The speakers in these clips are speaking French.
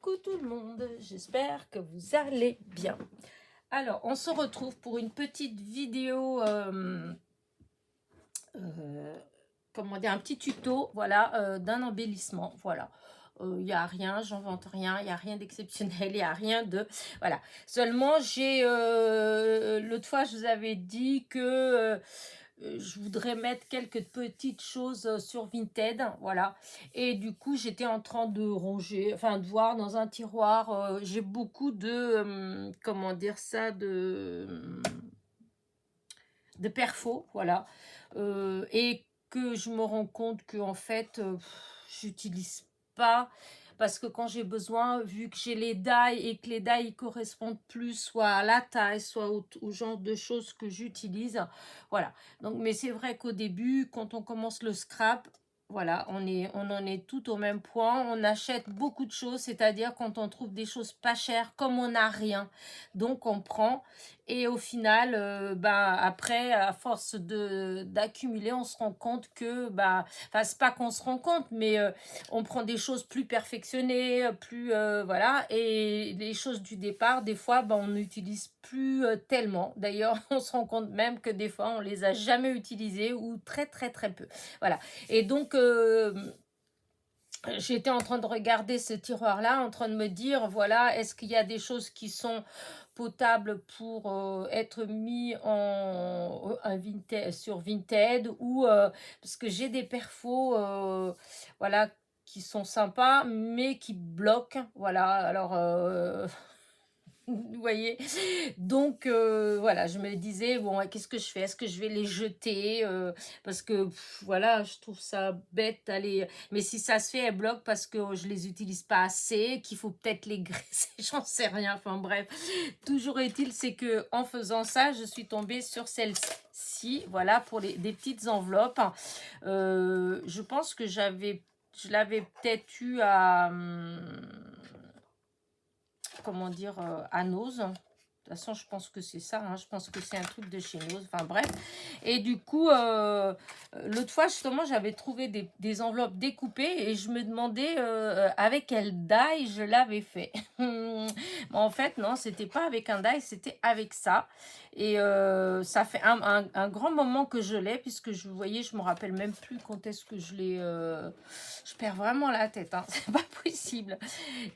Coucou tout le monde, j'espère que vous allez bien. Alors, on se retrouve pour une petite vidéo, comment dire, un petit tuto, voilà, d'un embellissement, voilà. Il n'y a rien, j'invente rien, il n'y a rien d'exceptionnel, il n'y a rien de... Voilà. Seulement, l'autre fois, je vous avais dit que je voudrais mettre quelques petites choses sur Vinted, voilà. Et du coup, j'étais en train de ranger, enfin de voir dans un tiroir, j'ai beaucoup de, comment dire ça, de perfos, voilà. Et que je me rends compte que en fait, j'utilise pas parce que quand j'ai besoin, vu que j'ai les die et que les die ils correspondent plus soit à la taille, soit au genre de choses que j'utilise, voilà. Donc, mais c'est vrai qu'au début, quand on commence le scrap, voilà, on en est tout au même point. On achète beaucoup de choses, c'est-à-dire quand on trouve des choses pas chères, comme on n'a rien, donc on prend. Et au final, après, à force d'accumuler, on se rend compte que, enfin, c'est pas qu'on se rend compte, mais on prend des choses plus perfectionnées, plus, voilà, et les choses du départ, des fois, on n'utilise plus tellement. D'ailleurs, on se rend compte même que des fois, on les a jamais utilisées ou très, très, très peu. Voilà. Et donc, j'étais en train de regarder ce tiroir-là, en train de me dire, voilà, est-ce qu'il y a des choses qui sont potables pour être mis sur Vinted ou parce que j'ai des perfos, voilà, qui sont sympas, mais qui bloquent, voilà. Alors, vous voyez, donc voilà, je me disais, bon, qu'est-ce que je fais? Est-ce que je vais les jeter? Parce que voilà, je trouve ça bête d'aller. Mais si ça se fait, elles bloquent parce que je les utilise pas assez, qu'il faut peut-être les graisser, j'en sais rien. Enfin bref, toujours est-il, c'est que en faisant ça, je suis tombée sur celle-ci, voilà, pour des petites enveloppes. Je pense que je l'avais peut-être eu à comment dire, à Nose. De toute façon, je pense que c'est ça, hein. Je pense que c'est un truc de chez Nose. Enfin, bref. Et du coup, l'autre fois, justement, j'avais trouvé des enveloppes découpées et je me demandais avec quel die je l'avais fait. Mais en fait, non, c'était pas avec un die, c'était avec ça. Et ça fait un grand moment que je l'ai, puisque vous voyez, je me rappelle même plus quand est-ce que je l'ai... Je perds vraiment la tête, hein. C'est pas possible.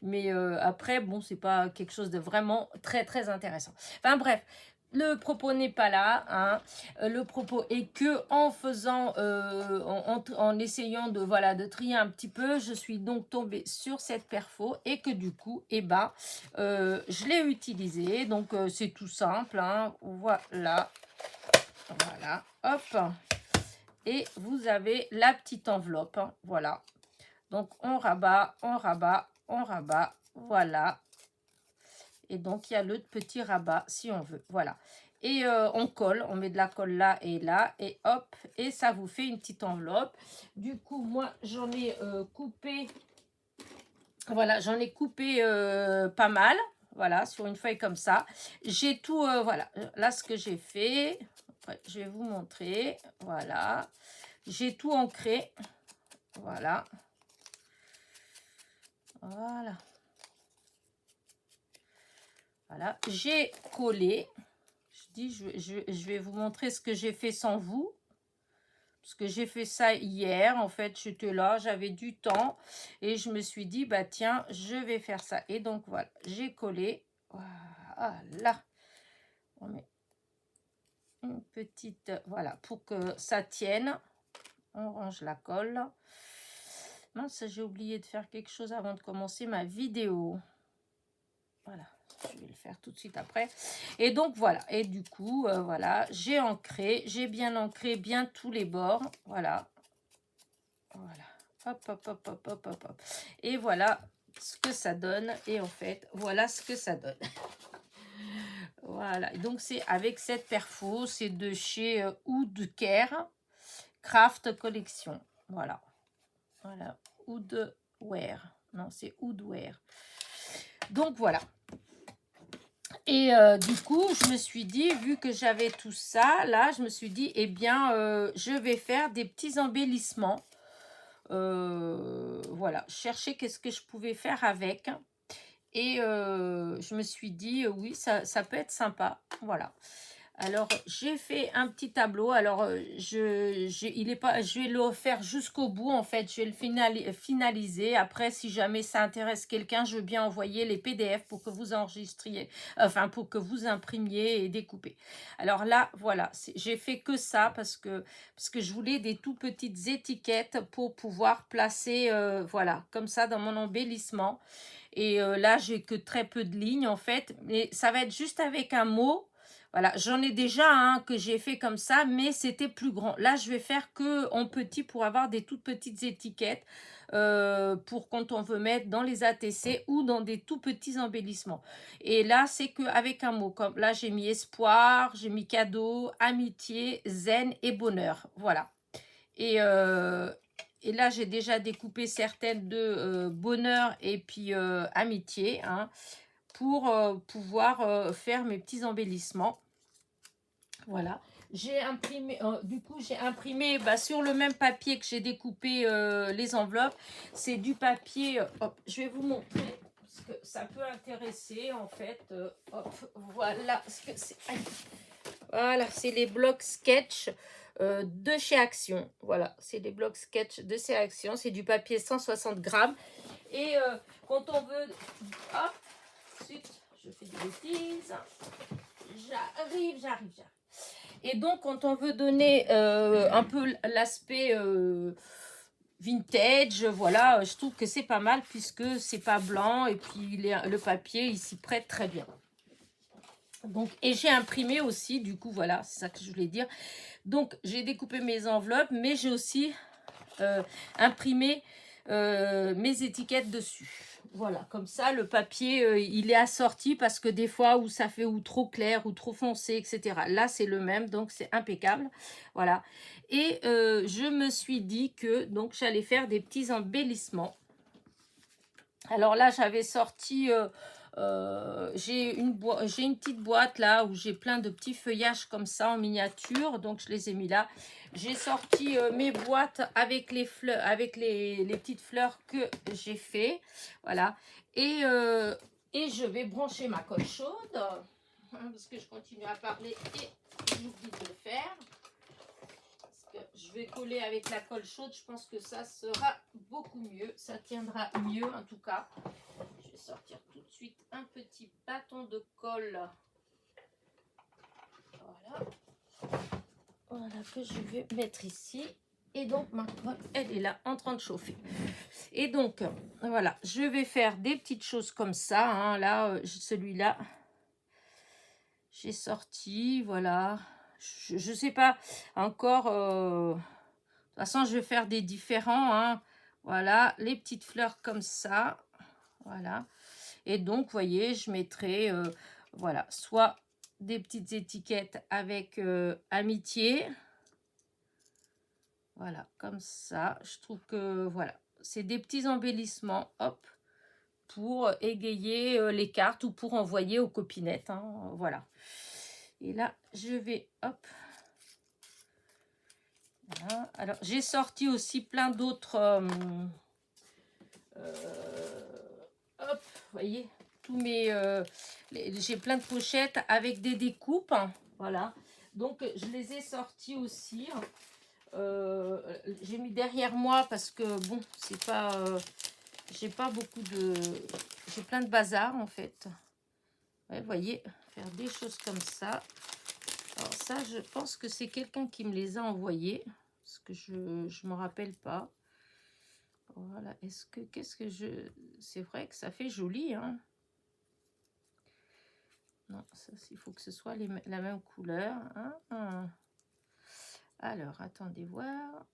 Mais après, bon, c'est pas quelque chose de vraiment très, très intéressant. Enfin bref, le propos n'est pas là, hein. Le propos est que en faisant, en essayant de, voilà, de trier un petit peu, je suis donc tombée sur cette perfo et que du coup, je l'ai utilisée. Donc, c'est tout simple, hein. Voilà, voilà, hop. Et vous avez la petite enveloppe, hein. Voilà. Donc, on rabat, on rabat, on rabat. Voilà. Et donc, il y a le petit rabat si on veut. Voilà. Et on colle. On met de la colle là et là. Et hop. Et ça vous fait une petite enveloppe. Du coup, moi, j'en ai coupé. Voilà, j'en ai coupé pas mal. Voilà, sur une feuille comme ça. J'ai tout, voilà. Là, ce que j'ai fait. Après, je vais vous montrer. Voilà. J'ai tout ancré. Voilà. Voilà. Voilà, j'ai collé. Je vais vous montrer ce que j'ai fait sans vous. Parce que j'ai fait ça hier. En fait, j'étais là, j'avais du temps. Et je me suis dit, bah tiens, je vais faire ça. Et donc, voilà, j'ai collé. Voilà. On met une petite... Voilà, pour que ça tienne. On range la colle. Mince, j'ai oublié de faire quelque chose avant de commencer ma vidéo. Voilà. Je vais le faire tout de suite après. Et donc, voilà. Et du coup, voilà, j'ai ancré. J'ai bien ancré bien tous les bords. Voilà. Voilà. Hop, hop, hop, hop, hop, hop, hop. Et voilà ce que ça donne. Et en fait, voilà ce que ça donne. Voilà. Et donc, c'est avec cette perfo. C'est de chez Woodcare Craft Collection. Voilà. Voilà. Woodware. Non, c'est Woodware. Donc, voilà. Et du coup, je me suis dit, vu que j'avais tout ça, là, je me suis dit, eh bien, je vais faire des petits embellissements. Voilà, chercher qu'est-ce que je pouvais faire avec. Et je me suis dit, oui, ça peut être sympa. Voilà. Alors, j'ai fait un petit tableau. Alors, il est pas, je vais le faire jusqu'au bout. En fait, je vais le finaliser. Après, si jamais ça intéresse quelqu'un, je veux bien envoyer les PDF pour que vous enregistriez, enfin, pour que vous imprimiez et découpez. Alors là, voilà, j'ai fait que ça parce que je voulais des tout petites étiquettes pour pouvoir placer, voilà, comme ça dans mon embellissement. Et là, j'ai que très peu de lignes en fait, mais ça va être juste avec un mot. Voilà, j'en ai déjà un que j'ai fait comme ça, mais c'était plus grand. Là, je vais faire que en petit pour avoir des toutes petites étiquettes pour quand on veut mettre dans les ATC ou dans des tout petits embellissements. Et là, c'est qu'avec un mot. Comme là, j'ai mis espoir, j'ai mis cadeau, amitié, zen et bonheur. Voilà. Et, et là, j'ai déjà découpé certaines de bonheur et puis amitié, hein, pour pouvoir faire mes petits embellissements. Voilà. J'ai imprimé, du coup, j'ai imprimé sur le même papier que j'ai découpé les enveloppes. C'est du papier, hop, je vais vous montrer, parce que ça peut intéresser, en fait. Hop, voilà. Voilà, c'est les blocs sketch de chez Action. Voilà, c'est les blocs sketch de chez Action. C'est du papier 160 grammes. Et quand on veut... Hop, ensuite, je fais des bêtises. J'arrive. Et donc, quand on veut donner un peu l'aspect vintage, voilà, je trouve que c'est pas mal puisque c'est pas blanc et puis le papier, il s'y prête très bien. Donc, et j'ai imprimé aussi, du coup, voilà, c'est ça que je voulais dire. Donc, j'ai découpé mes enveloppes, mais j'ai aussi imprimé mes étiquettes dessus. Voilà, comme ça, le papier, il est assorti parce que des fois, où ça fait ou trop clair ou trop foncé, etc. Là, c'est le même, donc c'est impeccable. Voilà. Et je me suis dit que donc j'allais faire des petits embellissements. Alors là, j'avais sorti... j'ai une petite boîte là où j'ai plein de petits feuillages comme ça en miniature, donc je les ai mis là. J'ai sorti mes boîtes avec les fleurs, avec les petites fleurs que j'ai fait, voilà. Et je vais brancher ma colle chaude, hein, parce que je continue à parler et j'oublie de le faire. Je vais coller avec la colle chaude, je pense que ça sera beaucoup mieux, ça tiendra mieux en tout cas. Je vais sortir tout de suite un petit bâton de colle. Voilà que je vais mettre ici. Et donc ma colle, elle est là en train de chauffer. Et donc voilà, je vais faire des petites choses comme ça, hein. Là, celui-là, j'ai sorti, voilà. Je sais pas encore... de toute façon, je vais faire des différents, hein. Voilà, les petites fleurs comme ça. Voilà. Et donc, vous voyez, je mettrai, voilà, soit des petites étiquettes avec amitié. Voilà, comme ça. Je trouve que, voilà, c'est des petits embellissements, hop, pour égayer les cartes ou pour envoyer aux copinettes, hein, voilà. Et là, je vais, hop. Voilà. Alors, j'ai sorti aussi plein d'autres... hop, vous voyez, tous mes... j'ai plein de pochettes avec des découpes, hein, voilà. Donc, je les ai sortis aussi. J'ai mis derrière moi parce que, bon, c'est pas... j'ai pas beaucoup de... J'ai plein de bazar, en fait. Ouais, vous voyez, faire des choses comme ça. Alors ça, je pense que c'est quelqu'un qui me les a envoyés. Parce que je ne me rappelle pas. Voilà, qu'est-ce que je... C'est vrai que ça fait joli, hein. Non, ça, il faut que ce soit la même couleur, hein. Alors, attendez voir.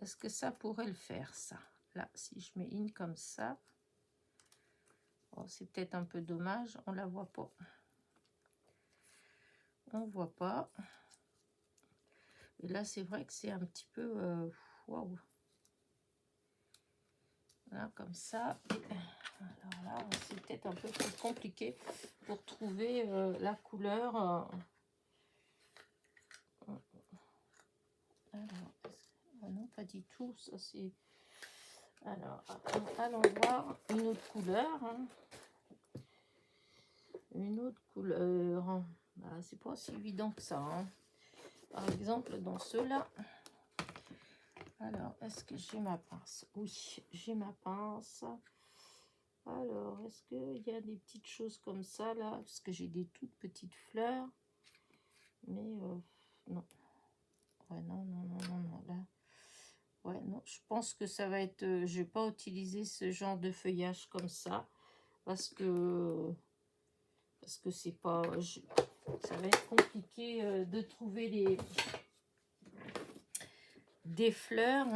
Est-ce que ça pourrait le faire, ça? Là, si je mets une comme ça. Oh, c'est peut-être un peu dommage, on la voit pas. On voit pas. Et là, c'est vrai que c'est un petit peu... waouh. Voilà, comme ça. Alors là, c'est peut-être un peu plus compliqué pour trouver la couleur. Alors, non, pas du tout. Ça, c'est... Alors, allons voir une autre couleur. Hein. Une autre couleur. Ah, c'est pas si évident que ça. Hein. Par exemple, dans ceux-là. Alors, est-ce que j'ai ma pince? Oui, j'ai ma pince. Alors, est-ce qu'il y a des petites choses comme ça, là? Parce que j'ai des toutes petites fleurs. Mais, non. Ouais, non, non, non, non, non, là. Ouais, non, je pense que ça va être... je vais pas utiliser ce genre de feuillage comme ça. Parce que c'est pas... ça va être compliqué de trouver des fleurs.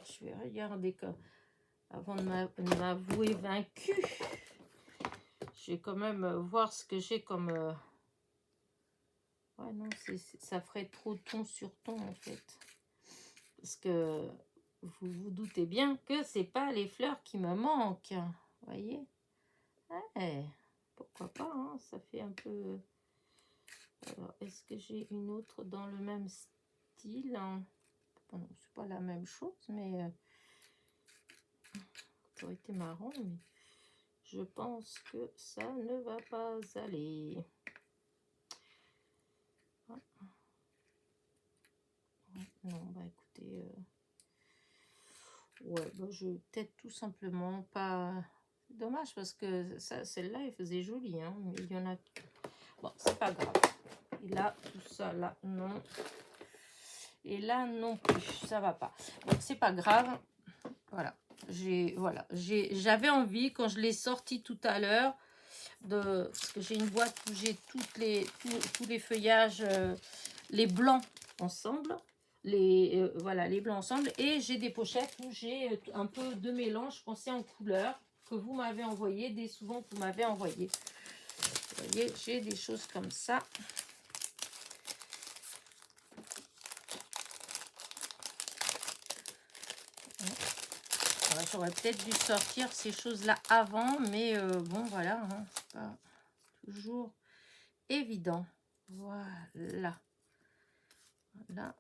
Je vais regarder avant de m'avouer vaincue. Je vais quand même voir ce que j'ai comme... Ouais, non, ça ferait trop ton sur ton, en fait. Parce que vous vous doutez bien que c'est pas les fleurs qui me manquent. Vous voyez? Ouais, pourquoi pas, hein, ça fait un peu... Alors, est-ce que j'ai une autre dans le même style? Bon, c'est pas la même chose, mais... ça aurait été marrant, mais... je pense que ça ne va pas aller. Ah. Non, bah écoutez... ouais, bah, je vais peut-être tout simplement pas... C'est dommage parce que celle-là, elle faisait jolie, hein, mais il y en a... Bon, c'est pas grave. Et là, tout ça, là, non. Et là, non plus, ça va pas. Donc, c'est pas grave. Voilà. J'avais envie, quand je l'ai sorti tout à l'heure, parce que j'ai une boîte où j'ai tous les feuillages, les blancs ensemble. Voilà, les blancs ensemble. Et j'ai des pochettes où j'ai un peu de mélange, je pensais en couleur, que vous m'avez envoyé, des souvent que vous m'avez envoyé. Vous voyez, j'ai des choses comme ça. J'aurais peut-être dû sortir ces choses-là avant, mais bon, voilà, hein, c'est pas toujours évident. Voilà. Là.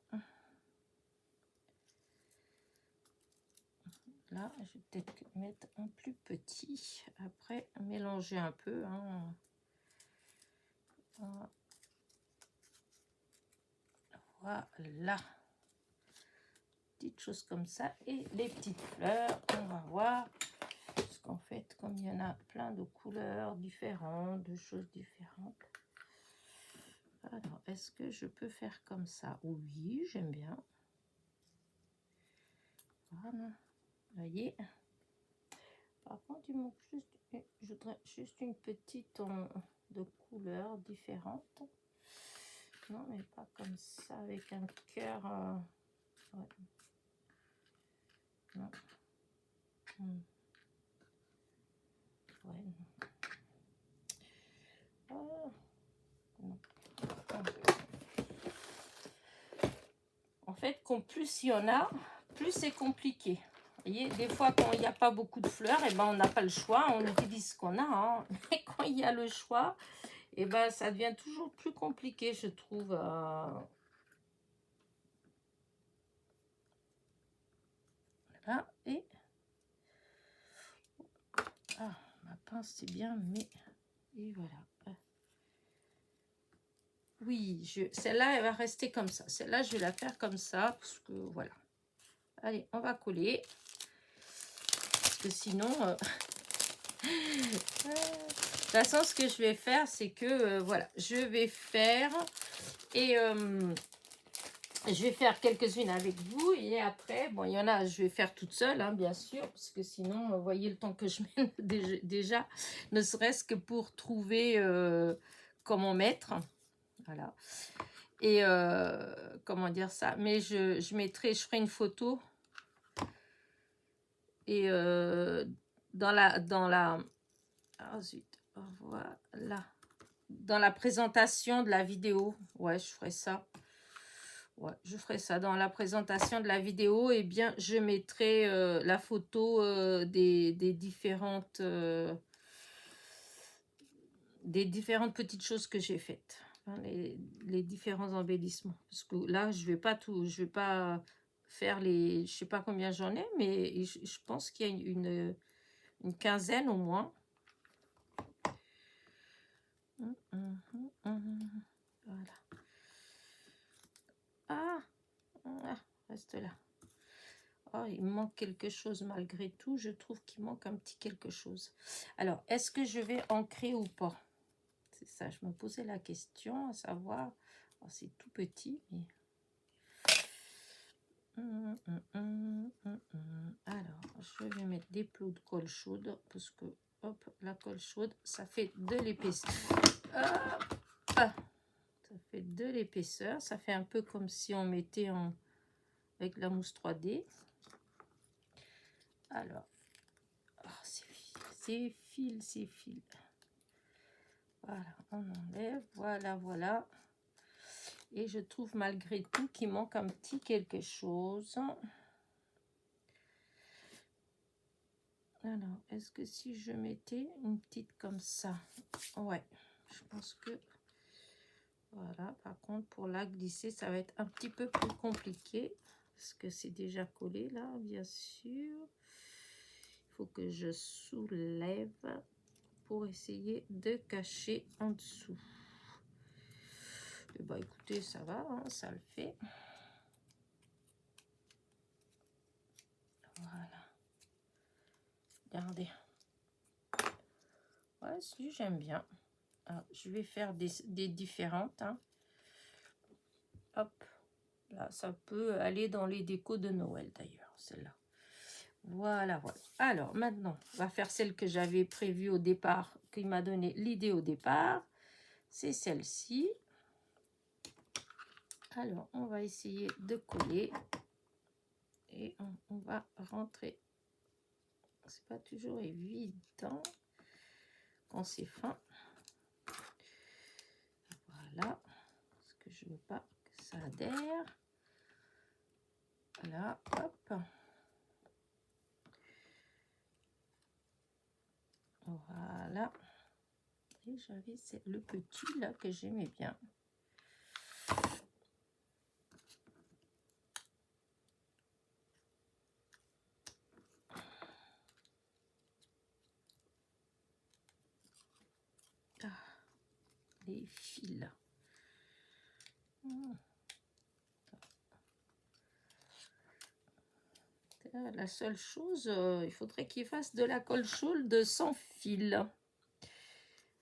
Là, je vais peut-être mettre un plus petit. Après, mélanger un peu. Hein. Voilà. Petites choses comme ça. Et les petites fleurs, on va voir. Parce qu'en fait, comme il y en a plein de couleurs différentes, de choses différentes. Alors, est-ce que je peux faire comme ça? Oui, j'aime bien. Voilà. Vous voyez? Par contre, il manque juste... je voudrais juste une petite de couleurs différentes. Non, mais pas comme ça, avec un cœur. Ouais. Non. Ouais. Oh. Non. En fait, plus il y en a, plus c'est compliqué. Vous voyez, des fois, quand il n'y a pas beaucoup de fleurs, et ben, on n'a pas le choix, on utilise ce qu'on a. Hein. Mais quand il y a le choix, et ben, ça devient toujours plus compliqué, je trouve. Voilà, et... ah, ma pince, c'est bien, mais... et voilà. Oui, celle-là, elle va rester comme ça. Celle-là, je vais la faire comme ça, parce que, voilà. Allez, on va coller. Parce que sinon... de toute façon, ce que je vais faire, c'est que, voilà, je vais faire... et je vais faire quelques-unes avec vous. Et après, bon, il y en a, je vais faire toute seule, hein, bien sûr. Parce que sinon, vous voyez le temps que je mets déjà. Ne serait-ce que pour trouver comment mettre. Voilà. Et comment dire ça, mais je ferai une photo et dans la oh zut, voilà, dans la présentation de la vidéo. Ouais, je ferai ça. Ouais, je ferai ça dans la présentation de la vidéo. Et bien, je mettrai la photo des différentes petites choses que j'ai faites. Les différents embellissements, parce que là je vais pas faire les... Je sais pas combien j'en ai, mais je pense qu'il y a une quinzaine au moins. Voilà. Ah, reste là. Oh, il manque quelque chose malgré tout. Je trouve qu'il manque un petit quelque chose. Alors, est-ce que je vais ancrer ou pas? C'est ça, je me posais la question, à savoir... Oh, c'est tout petit, mais... Alors, je vais mettre des plots de colle chaude, parce que, hop, la colle chaude, ça fait de l'épaisseur. Ça fait de l'épaisseur. Ça fait un peu comme si on mettait avec la mousse 3D. Alors, oh, c'est fil. Voilà, on enlève, voilà. Et je trouve malgré tout qu'il manque un petit quelque chose. Alors, est-ce que si je mettais une petite comme ça? Ouais, je pense que... Voilà, par contre, pour la glisser, ça va être un petit peu plus compliqué. Parce que c'est déjà collé là, bien sûr. Il faut que je soulève pour essayer de cacher en dessous. Et bah écoutez, ça va, hein, ça le fait. Voilà. Regardez. Ouais, si, j'aime bien. Alors, je vais faire des différentes. Hein. Hop. Là, ça peut aller dans les décos de Noël d'ailleurs, celle-là. Voilà. Alors, maintenant, on va faire celle que j'avais prévue au départ, qui m'a donné l'idée au départ. C'est celle-ci. Alors, on va essayer de coller. Et on va rentrer. C'est pas toujours évident quand c'est fin. Voilà. Parce que je veux pas que ça adhère. Voilà, hop. Voilà. Et j'avais le petit là que j'aimais bien. Ah, les fils. La seule chose, il faudrait qu'il fasse de la colle chaude sans fil.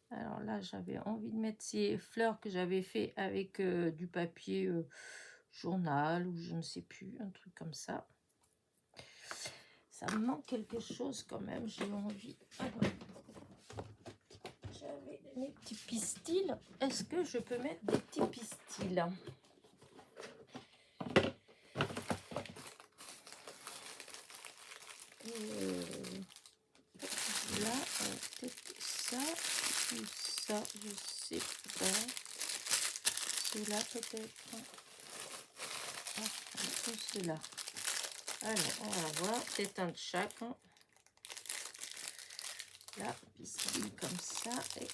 Alors là, j'avais envie de mettre ces fleurs que j'avais fait avec du papier journal ou je ne sais plus, un truc comme ça. Ça me manque quelque chose quand même, j'ai envie. Alors, j'avais mes petits pistils. Est-ce que je peux mettre des petits pistils? Là, peut-être ça ou ça, je sais pas. Cela peut-être. Ou cela. Alors, on va voir. Peut-être un de chaque. Hein. Là, pistil comme ça. Et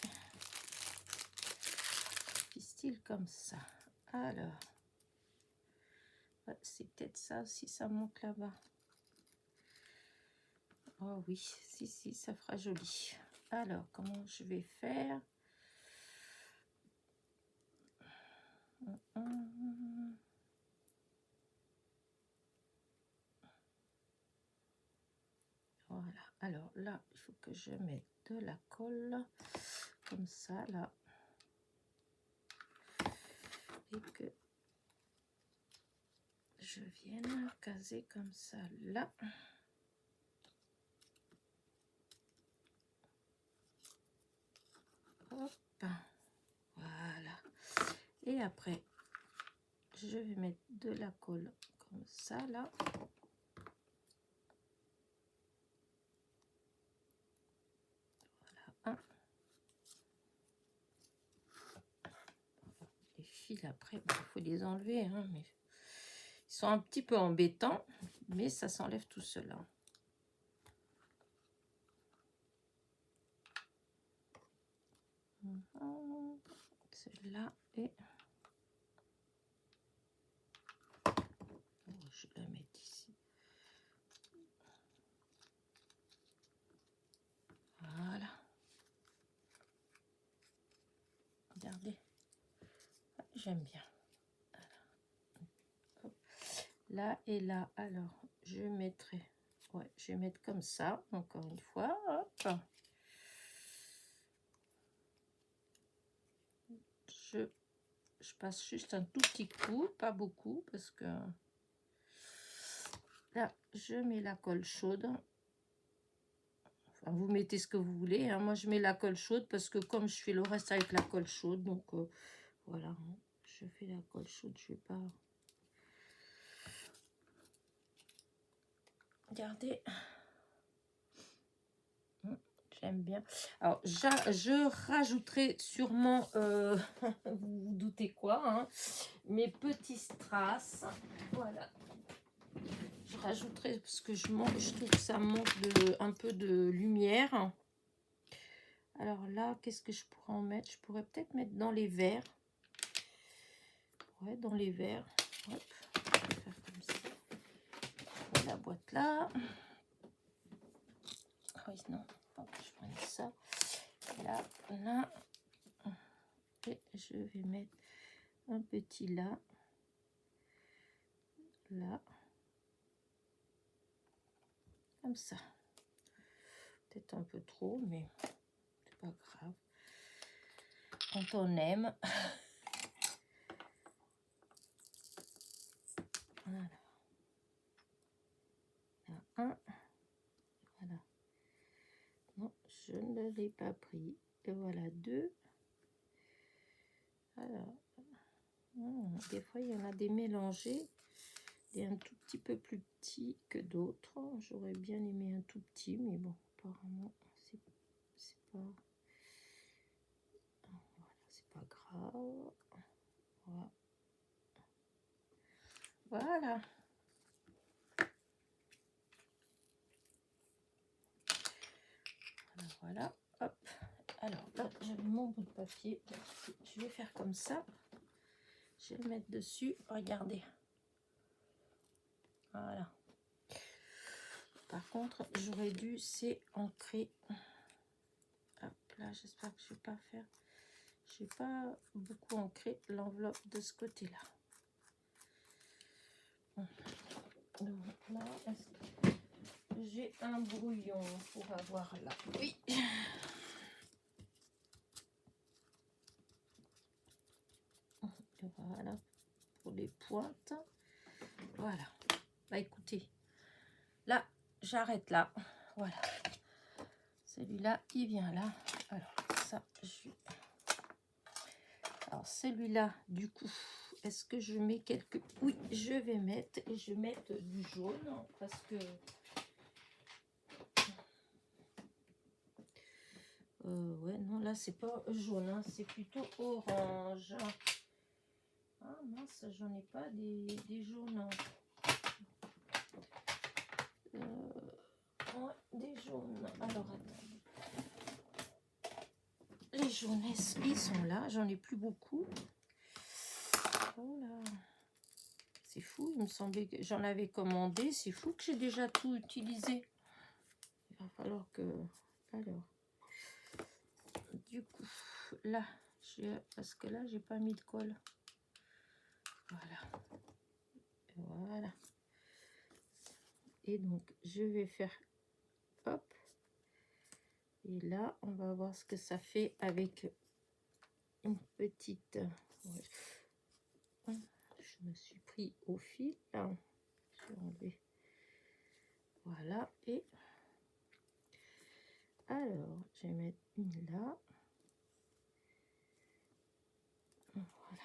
pistil comme ça. Alors. Ouais, c'est peut-être ça aussi, ça monte là-bas. Oh oui, si, ça fera joli. Alors, comment je vais faire? Voilà. Alors là, il faut que je mette de la colle comme ça, là. Et que je vienne caser comme ça, là. Hop. Voilà. Et après, je vais mettre de la colle comme ça, là. Voilà. Les fils, après, il faut les enlever, hein, mais ils sont un petit peu embêtants, mais ça s'enlève tout seul. Hein. Celle-là et... je la mets regardez. J'aime bien. Hop. Là et là. Alors, je mettrai... Ouais, je vais mettre comme ça, encore une fois. Hop. Je passe juste un tout petit coup, pas beaucoup, parce que... Là, je mets la colle chaude. Enfin, vous mettez ce que vous voulez. Hein. Moi, je mets la colle chaude parce que comme je fais le reste avec la colle chaude, donc voilà. Hein. Je fais la colle chaude, je vais pas... Regardez. J'aime bien. Alors, je rajouterai sûrement, vous vous doutez quoi, hein, mes petits strass. Voilà. Je rajouterai parce que je trouve que ça manque un peu de lumière. Alors là, qu'est-ce que je pourrais en mettre? Je pourrais peut-être mettre dans les verres. Ouais, dans les verres. Hop, je vais faire comme ça. La boîte là. Oui, non. Hop, je prends ça. Là, là. Et je vais mettre un petit là. Là. Comme ça. Peut-être un peu trop, mais c'est pas grave. Quand on aime. Voilà. Là, un. Voilà. Non, je ne l'ai pas pris. Et voilà, deux. Alors, des fois, il y en a des mélangés. Et un tout petit peu plus petit que d'autres. J'aurais bien aimé un tout petit, mais bon, apparemment, c'est pas... Voilà, c'est pas grave. Voilà. Voilà. Voilà. Hop. Alors là, j'avais mon bout de papier. Je vais faire comme ça. Je vais le mettre dessus. Regardez. Voilà. Par contre, j'aurais dû, c'est ancrer. Hop là, j'espère que je vais pas faire. Je n'ai pas beaucoup ancré l'enveloppe de ce côté-là. Donc là, est-ce que j'ai un brouillon pour avoir là? Oui. Voilà, pour les pointes. Voilà. Bah écoutez, là, j'arrête là. Voilà. Celui-là, il vient là. Alors, ça, alors, celui-là, du coup, est-ce que je mets quelques... Oui, je vais mettre, et je vais mettre du jaune, parce que... ouais, non, là, c'est pas jaune, hein, c'est plutôt orange. Ah mince, j'en ai pas des jaunes. Ouais, des jaunes. Alors, attendez. Les jaunes, ils sont là. J'en ai plus beaucoup. Oh là. C'est fou, il me semblait que j'en avais commandé. C'est fou que j'ai déjà tout utilisé. Il va falloir que... Alors, du coup, là, parce que là, j'ai pas mis de colle. Voilà. Voilà. Et donc, je vais faire... Hop. Et là, on va voir ce que ça fait avec une petite... Je me suis pris au fil. Là. Je vais enlever. Voilà. Et alors, je vais mettre une là. Voilà.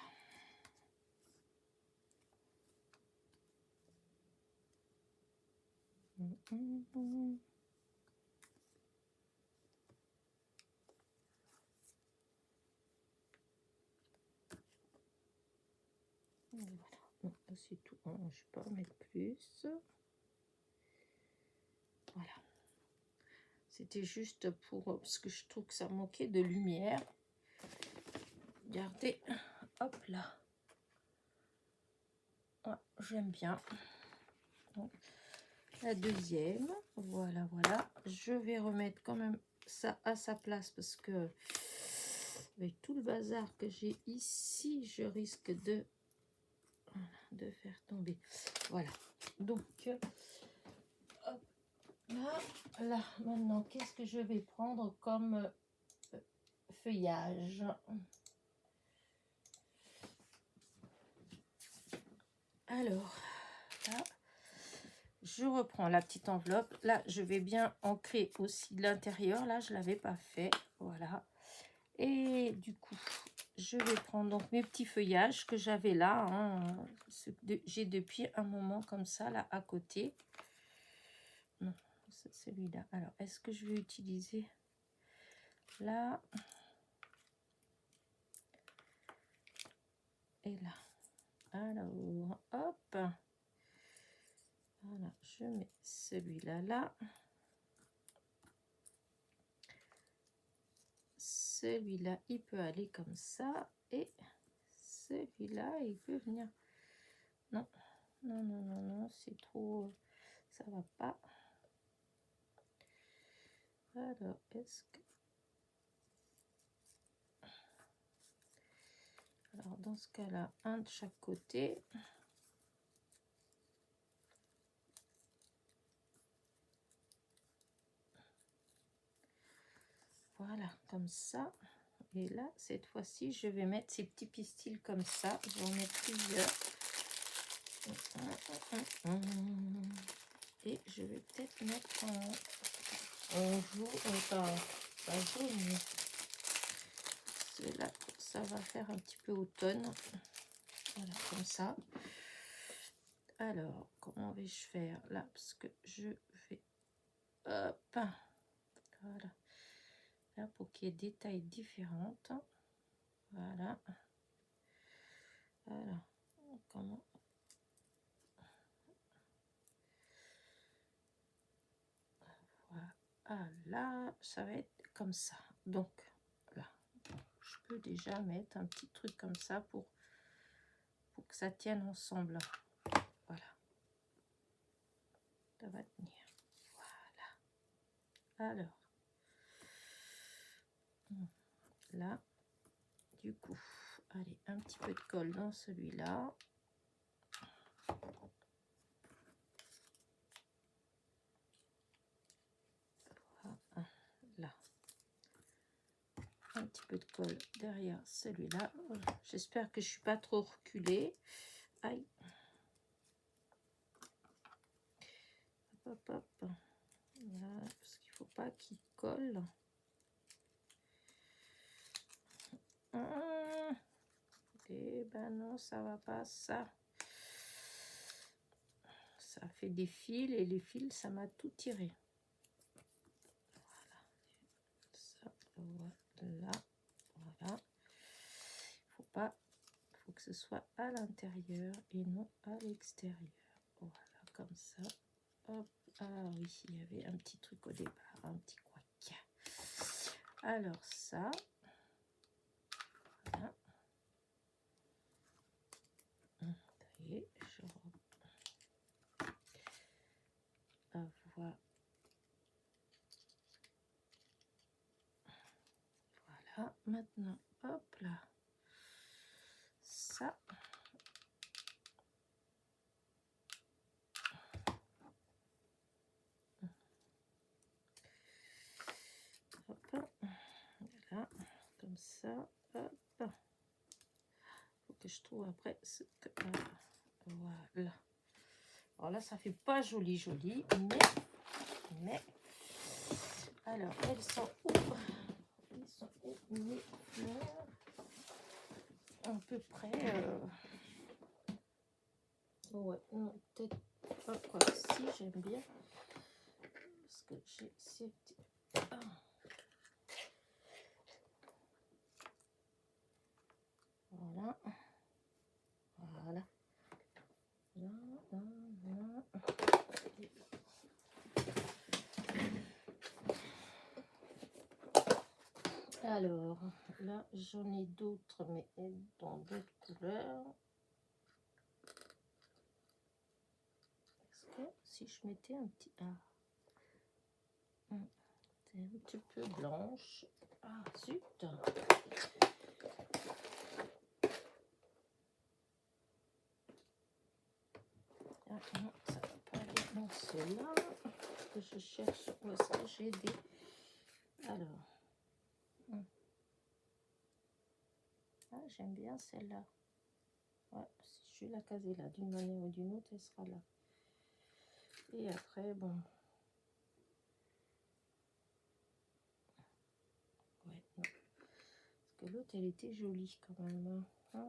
Voilà. Donc, c'est tout. Je ne vais pas en mettre plus. Voilà. C'était juste pour... Parce que je trouve que ça manquait de lumière. Regardez. Hop là. Ouais, j'aime bien. Donc, la deuxième. Voilà, voilà. Je vais remettre quand même ça à sa place parce que avec tout le bazar que j'ai ici, je risque de faire tomber. Voilà. Donc, hop, là, maintenant, qu'est-ce que je vais prendre comme feuillage? Alors, là, je reprends la petite enveloppe. Là, je vais bien ancrer aussi l'intérieur. Là, je ne l'avais pas fait. Voilà. Et du coup, je vais prendre donc mes petits feuillages que j'avais là. Hein. J'ai depuis un moment comme ça, là, à côté. Non, c'est celui-là. Alors, est-ce que je vais utiliser là et là? Alors, hop. Voilà, je mets celui-là là. Celui-là, il peut aller comme ça. Et celui-là, il peut venir. Non, non, non, non, non, c'est trop. Ça va pas. Alors, est-ce que... Alors, dans ce cas-là, un de chaque côté. Voilà, comme ça. Et là, cette fois-ci, je vais mettre ces petits pistils comme ça. Je vais en mettre plusieurs. Et je vais peut-être mettre en jaune, pas jaune, mais cela, ça va faire un petit peu automne. Voilà, comme ça. Alors, comment vais-je faire là? Parce que je vais... Hop. Voilà. Là, pour qu'il y ait des tailles différentes. Voilà. Voilà. Comment... Voilà. Ça va être comme ça. Donc, là, je peux déjà mettre un petit truc comme ça pour que ça tienne ensemble. Voilà. Ça va tenir. Voilà. Alors, là, du coup, allez, un petit peu de colle dans celui-là. Voilà. Là. Un petit peu de colle derrière celui-là. Voilà. J'espère que je suis pas trop reculée. Aïe. Hop, hop, hop. Voilà, parce qu'il faut pas qu'il colle. Et ben non, ça va pas, ça. Ça fait des fils et les fils, ça m'a tout tiré. Voilà. Ça, voilà. Voilà. Faut que ce soit à l'intérieur et non à l'extérieur. Voilà, comme ça. Hop. Ah oui, il y avait un petit truc au départ, un petit couac. Alors ça. Voilà. Ça y est, je voilà. Voilà, maintenant, hop là. Ça. Hop. Voilà, comme ça. Hop. Faut que je trouve après ce que... Voilà. Alors là, ça fait pas joli, joli, mais... Alors, elles sont où? Elles sont où mes fleurs? À peu près... Ouais, non, peut-être pas quoi. Si, j'aime bien. Parce que j'ai ces petits... Ah. Voilà. Voilà. Là, là, là. Alors, là, j'en ai d'autres, mais dans d'autres couleurs. Est-ce que si je mettais un petit... Ah. C'est un petit peu blanche. Ah, zut. celle-là. Que je cherche. Où est-ce que j'ai des... Alors. Ah, j'aime bien celle-là. Ouais, si je vais la caser là, d'une manière ou d'une autre, elle sera là. Et après, bon. Ouais, non. Parce que l'autre, elle était jolie quand même. À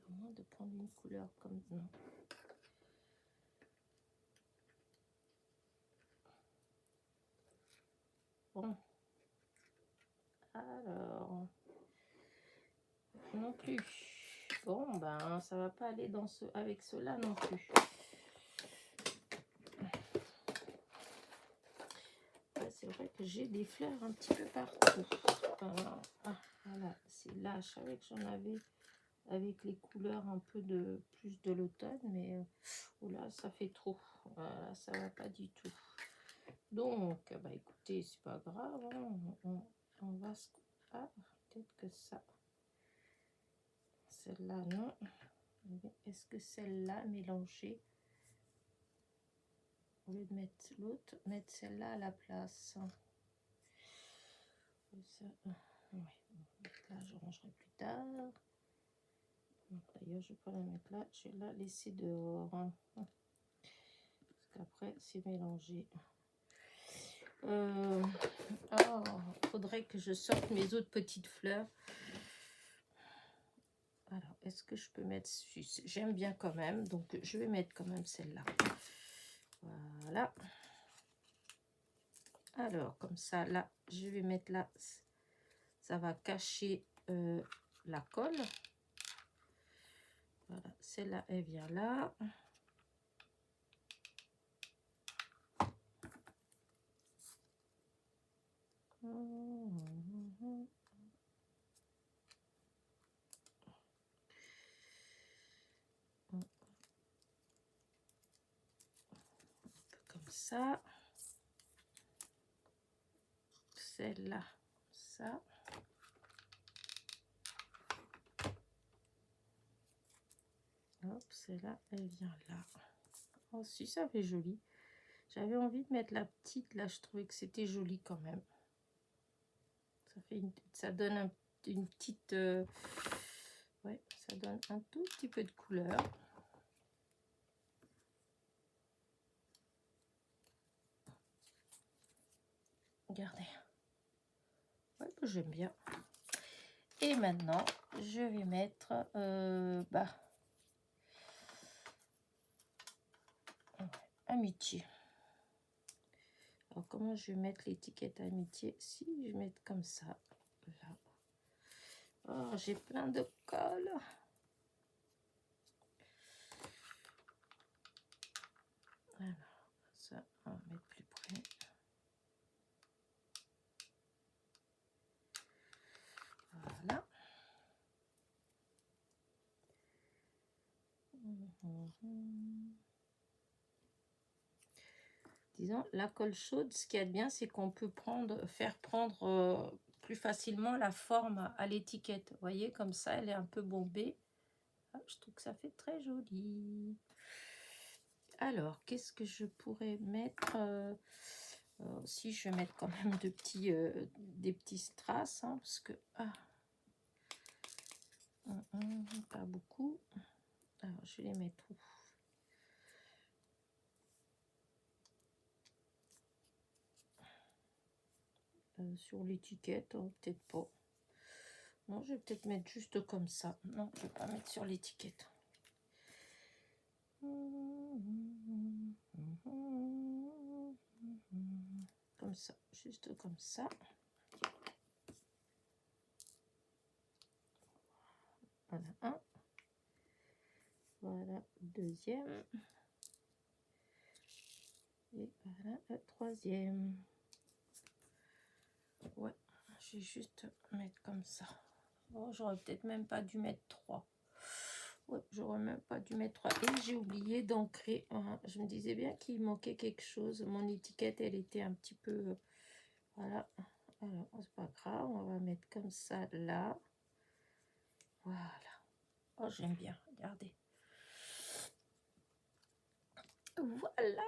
moins de prendre une couleur comme... Non. Bon. Alors... Non plus. Bon, ben, ça va pas aller dans avec cela non plus. Ouais, c'est vrai que j'ai des fleurs un petit peu partout. Voilà, c'est là. Je savais que j'en avais avec les couleurs un peu de plus de l'automne, mais là, ça fait trop. Voilà, ça va pas du tout. Donc, bah écoutez, c'est pas grave. Hein, on va se... Ah, peut-être que ça. Celle-là, non. Est-ce que celle-là mélangée, au lieu de mettre l'autre, mettre celle-là à la place. Ça, ouais. Là, je rangerai plus tard. D'ailleurs, je vais pas la mettre là. Je vais la laisser dehors. Parce qu'après, c'est mélangé. Faudrait que je sorte mes autres petites fleurs. Alors, est-ce que je peux mettre... J'aime bien quand même, donc je vais mettre quand même celle-là. Voilà. Alors, comme ça, là, je vais mettre là. Ça va cacher la colle. Voilà, celle-là, elle vient là. Comme ça. Celle-là, ça. Hop, celle-là, elle vient là. Oh, si, ça fait joli. J'avais envie de mettre la petite, là, je trouvais que c'était joli quand même. Ça fait ça donne une petite... ouais, ça donne un tout petit peu de couleur. Regardez. Ouais, j'aime bien. Et maintenant, je vais mettre... amitié. Alors, comment je vais mettre l'étiquette amitié? Si je vais mettre comme ça, là. Oh, j'ai plein de colle. Alors, ça, on va mettre plus près. Voilà. Disons, la colle chaude, ce qui est bien, c'est qu'on peut faire prendre plus facilement la forme à l'étiquette. Vous voyez, comme ça, elle est un peu bombée. Ah, je trouve que ça fait très joli. Alors, qu'est-ce que je pourrais mettre si je vais mettre quand même des petits strass, hein, parce que... pas beaucoup. Alors, je vais les mettre où? Sur l'étiquette, peut-être pas. Non, je vais peut-être mettre juste comme ça. Non, je vais pas mettre sur l'étiquette. Comme ça, juste comme ça. Voilà un. Voilà deuxième. Et voilà le troisième. Ouais, je vais juste mettre comme ça. Oh, j'aurais peut-être même pas dû mettre 3. Ouais, j'aurais même pas dû mettre 3. Et j'ai oublié d'ancrer. Je me disais bien qu'il manquait quelque chose. Mon étiquette, elle était un petit peu... voilà. Alors, c'est pas grave. On va mettre comme ça là. Voilà. Oh, j'aime bien. Regardez. Voilà.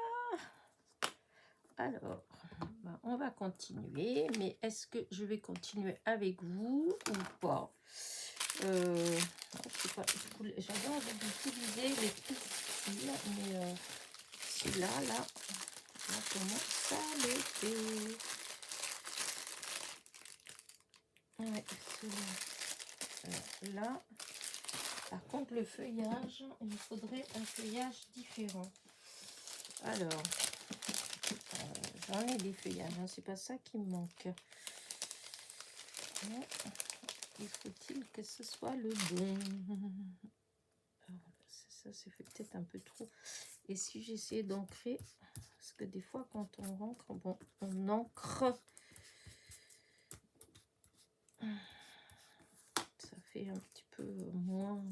Alors, ben, on va continuer. Mais est-ce que je vais continuer avec vous ou pas? Je sais pas. J'avais envie d'utiliser les petits styles, mais celui-là, là, comment ça le fait? Ouais, celui-là. Par contre, le feuillage, il faudrait un feuillage différent. Alors, j'en ai des feuillages, hein, c'est pas ça qui me manque. Mais il faut-il que ce soit le bon? Ça, c'est fait peut-être un peu trop. Et si j'essayais d'ancrer, parce que des fois, quand on ancre, bon, on ancre. Ça fait un petit peu moins.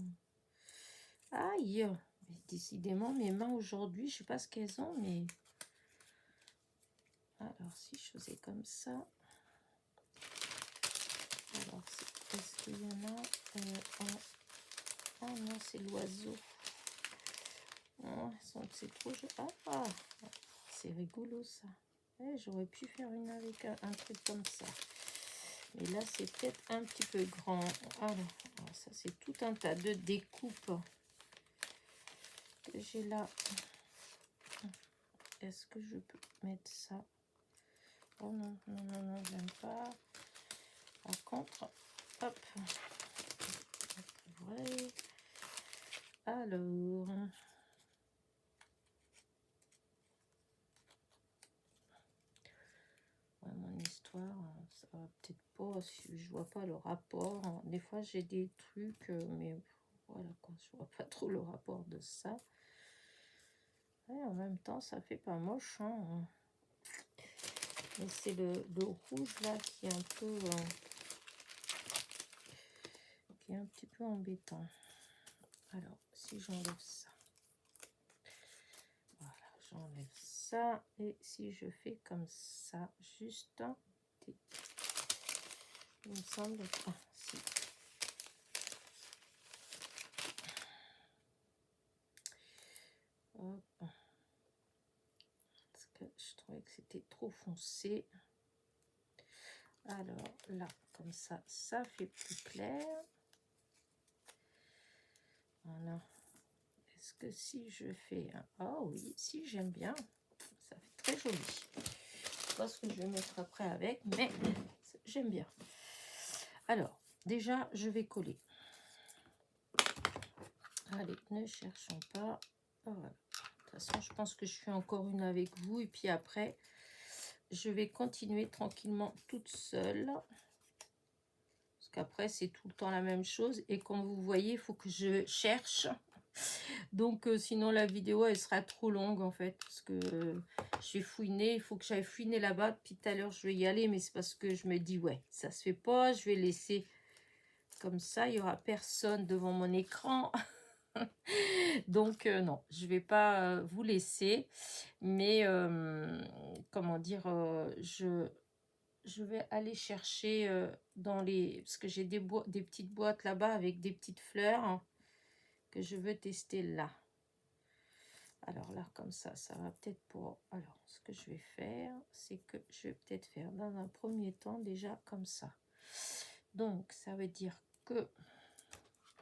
Aïe! Mais décidément, mes mains aujourd'hui, je sais pas ce qu'elles ont, mais. Alors, si je faisais comme ça. Alors, est-ce qu'il y en a Ah non, c'est l'oiseau. Oh, c'est trop joli. Ah, c'est rigolo ça. Ouais, j'aurais pu faire une avec un truc comme ça. Mais là, c'est peut-être un petit peu grand. Alors, ça, c'est tout un tas de découpes que j'ai là. Est-ce que je peux mettre ça? Oh non, non, non, non, j'aime pas. Par contre, hop. Ouais. Alors. Ouais, mon histoire, ça va peut-être pas, si je vois pas le rapport. Des fois, j'ai des trucs, mais voilà quoi, je vois pas trop le rapport de ça. Et en même temps, ça fait pas moche, hein. Mais c'est le rouge là qui est un peu embêtant. Alors, si j'enlève ça, voilà, j'enlève ça, et si je fais comme ça, juste, il me semble, si. Hop. Parce que je trouvais que c'était trop foncé. Alors là, comme ça, ça fait plus clair. Voilà. Est-ce que si je fais un... Oh oui, si j'aime bien. Ça fait très joli. Je sais pas ce que je vais mettre après avec, mais j'aime bien. Alors, déjà, je vais coller. Allez, ne cherchons pas. Voilà. De toute façon, je pense que je fais encore une avec vous. Et puis après, je vais continuer tranquillement toute seule. Parce qu'après, c'est tout le temps la même chose. Et comme vous voyez, il faut que je cherche. Donc, sinon, la vidéo, elle sera trop longue, en fait. Parce que je vais fouiner. Il faut que j'aille fouiner là-bas. Depuis tout à l'heure, je vais y aller. Mais c'est parce que je me dis, ouais, ça se fait pas. Je vais laisser comme ça. Il n'y aura personne devant mon écran. Donc, non, je vais pas vous laisser. Mais, comment dire, je vais aller chercher dans les... Parce que j'ai des petites boîtes là-bas avec des petites fleurs, hein, que je veux tester là. Alors là, comme ça va peut-être pour... Alors, ce que je vais faire, c'est que je vais peut-être faire dans un premier temps déjà comme ça. Donc, ça veut dire que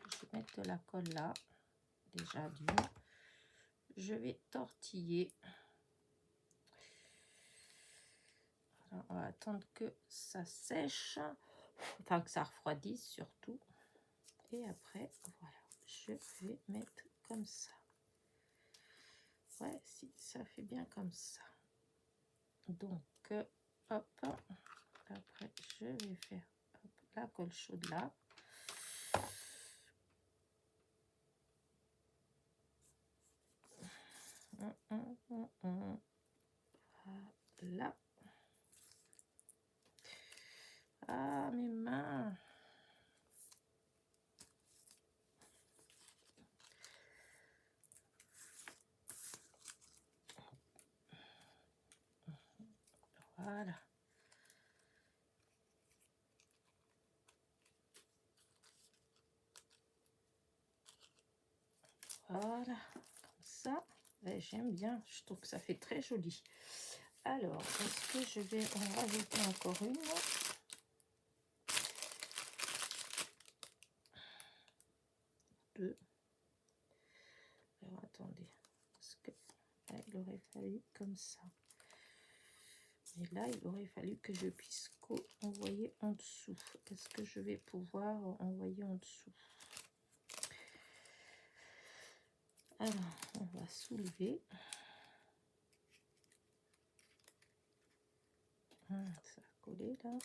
je vais mettre de la colle là, déjà d'une. Je vais tortiller. Alors, on va attendre que ça sèche, enfin que ça refroidisse surtout. Et après, voilà, je vais mettre comme ça. Ouais, si, ça fait bien comme ça. Donc, hop, après, je vais faire hop, la colle chaude là. Voilà. Ah, mes mains. Voilà. Voilà, comme ça. Ouais, j'aime bien, je trouve que ça fait très joli. Alors, est-ce que je vais en rajouter encore une? Deux. Alors, attendez. Parce que là, il aurait fallu comme ça. Et là, il aurait fallu que je puisse envoyer en dessous. Est-ce que je vais pouvoir envoyer en dessous? Alors, on va soulever. Ça a collé là.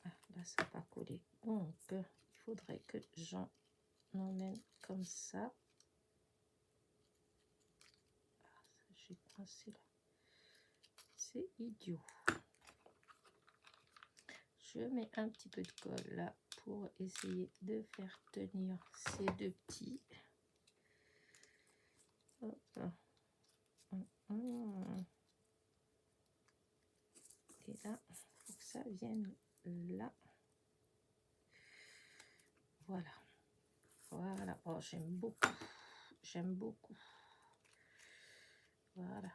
Ah, là, ça n'a pas collé. Donc, il faudrait que j'en emmène comme ça. Ah, j'ai coincé là. C'est idiot. Je mets un petit peu de colle là pour essayer de faire tenir ces deux petits. Hop. Et là, il faut que ça vienne là. Voilà. Voilà. Oh, j'aime beaucoup. J'aime beaucoup. Voilà.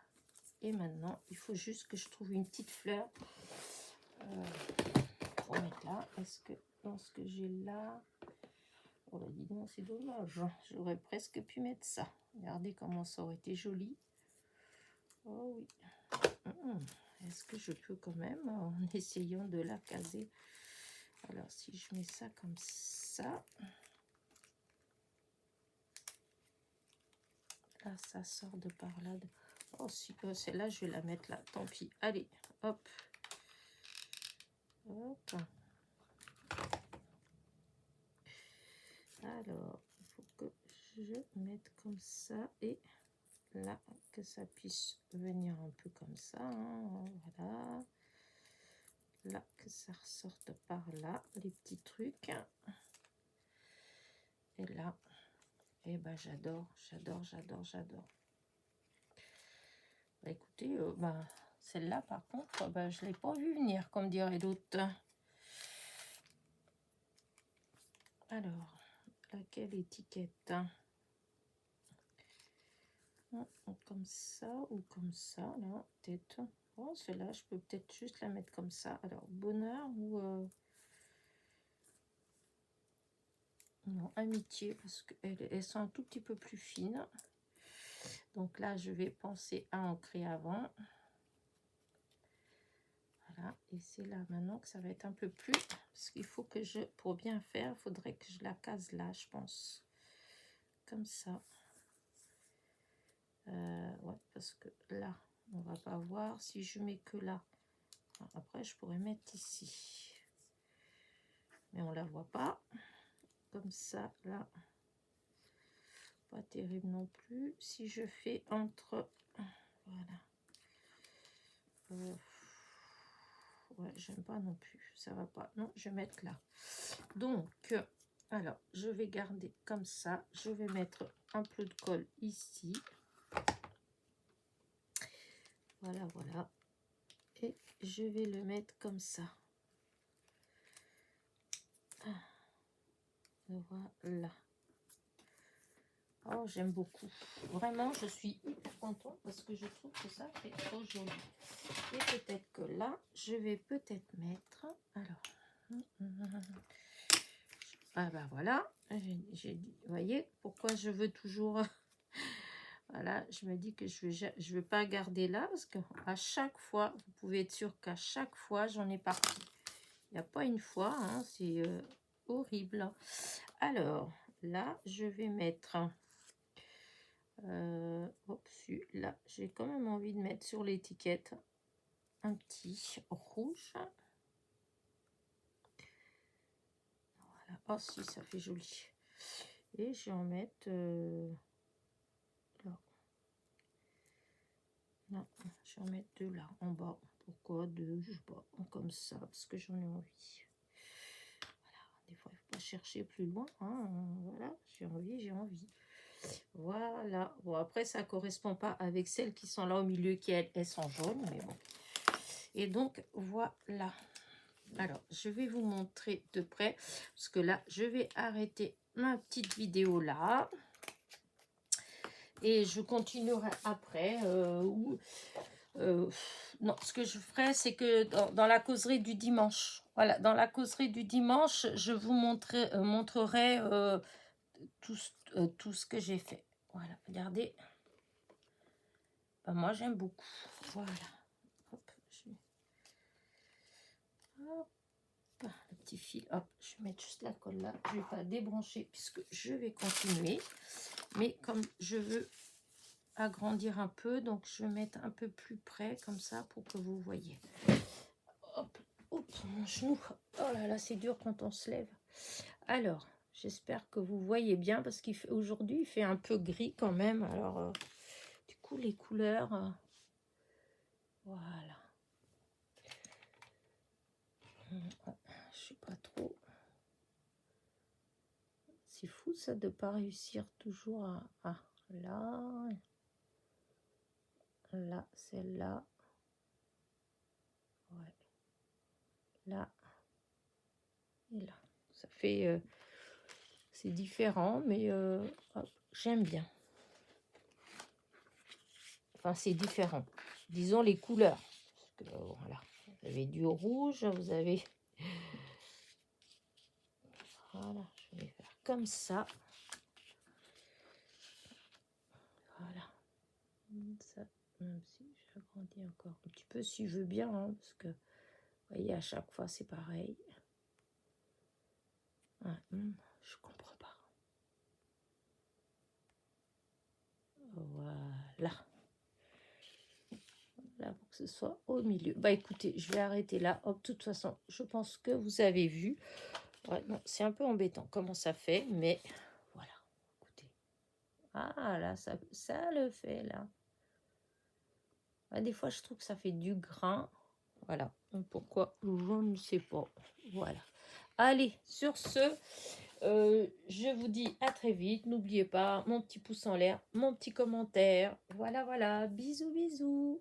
Et maintenant, il faut juste que je trouve une petite fleur pour mettre là. Est-ce que dans ce que j'ai là... Oh là, dis donc, c'est dommage. J'aurais presque pu mettre ça. Regardez comment ça aurait été joli. Oh oui. Est-ce que je peux quand même, en essayant de la caser? Alors, si je mets ça comme ça... Là, ça sort de par là. Oh, si, celle-là, je vais la mettre là. Tant pis. Allez, hop. Hop. Alors, il faut que je mette comme ça. Et là, que ça puisse venir un peu comme ça. Hein, voilà. Là, que ça ressorte par là, les petits trucs. Et là, et ben j'adore, j'adore, j'adore, j'adore. Bah, écoutez, celle-là, par contre, je ne l'ai pas vue venir, comme dirait l'autre. Alors, laquelle étiquette? Comme ça ou comme ça, là, peut-être. Oh, celle-là, je peux peut-être juste la mettre comme ça. Alors, bonheur ou... Non, amitié, parce qu'elles sont un tout petit peu plus fines. Donc là, je vais penser à ancrer avant. Voilà, et c'est là maintenant que ça va être un peu plus... Parce qu'il faut que je... Pour bien faire, il faudrait que je la case là, je pense. Comme ça. Ouais, parce que là, on va pas voir. Si je mets que là, après, je pourrais mettre ici. Mais on la voit pas. Comme ça, là. Pas terrible non plus. Si je fais entre... Voilà. Ouais, j'aime pas non plus. Ça va pas. Non, je vais mettre là. Donc, alors, je vais garder comme ça. Je vais mettre un peu de colle ici. Voilà, voilà. Et je vais le mettre comme ça. Voilà. Oh, j'aime beaucoup. Vraiment, je suis hyper contente parce que je trouve que ça fait trop joli. Et peut-être que là, je vais peut-être mettre... Alors... Ah ben voilà. J'ai dit, vous voyez, pourquoi je veux toujours... Voilà, je me dis que je veux pas garder là parce qu'à chaque fois, vous pouvez être sûr qu'à chaque fois, j'en ai parti. Il n'y a pas une fois, hein, c'est horrible. Alors, là, je vais mettre... là, j'ai quand même envie de mettre sur l'étiquette un petit rouge. Voilà. Oh, si, ça fait joli. Et je vais en mettre... là. Non, je vais en mettre deux là, en bas. Pourquoi deux? Je sais pas, comme ça, parce que j'en ai envie. Voilà, des fois, il ne faut pas chercher plus loin. Hein. Voilà, j'ai envie, j'ai envie. Voilà. Bon, après, ça ne correspond pas avec celles qui sont là au milieu, qui elles sont jaunes, mais bon. Et donc, voilà. Alors, je vais vous montrer de près, parce que là, je vais arrêter ma petite vidéo là. Et je continuerai après. Non, ce que je ferai, c'est que dans la causerie du dimanche, voilà, dans la causerie du dimanche, je vous montrerai tout ce que j'ai fait. Voilà, regardez. Ben, moi, j'aime beaucoup. Voilà. Hop, hop, le petit fil. Hop, je vais mettre juste la colle là. Je ne vais pas débrancher puisque je vais continuer. Mais comme je veux agrandir un peu, donc je vais mettre un peu plus près comme ça pour que vous voyez. Hop, hop, mon genou. Oh là là, c'est dur quand on se lève. Alors, j'espère que vous voyez bien parce qu'aujourd'hui, il fait un peu gris quand même. Alors, du coup, les couleurs, voilà. Je sais pas trop. C'est fou ça de pas réussir toujours à... Ah, là. Là, celle-là. Ouais. Là. Et là. Ça fait... c'est différent, mais j'aime bien. Enfin, c'est différent. Disons les couleurs. Parce que, voilà. Vous avez du rouge, vous avez... Voilà, je vais faire comme ça. Voilà. Ça, même si j'agrandis encore un petit peu, si je veux bien, hein, parce que, vous voyez, à chaque fois, c'est pareil. Ah, je comprends pas. Voilà. Là, pour que ce soit au milieu. Bah, écoutez, je vais arrêter là. Hop, de toute façon, je pense que vous avez vu. Ouais, non, c'est un peu embêtant comment ça fait, mais voilà. Écoutez. Ah, là, ça le fait, là. Ah, des fois, je trouve que ça fait du grain. Voilà. Pourquoi? Je ne sais pas. Voilà. Allez, sur ce, je vous dis à très vite. N'oubliez pas mon petit pouce en l'air, mon petit commentaire. Voilà, voilà. Bisous, bisous.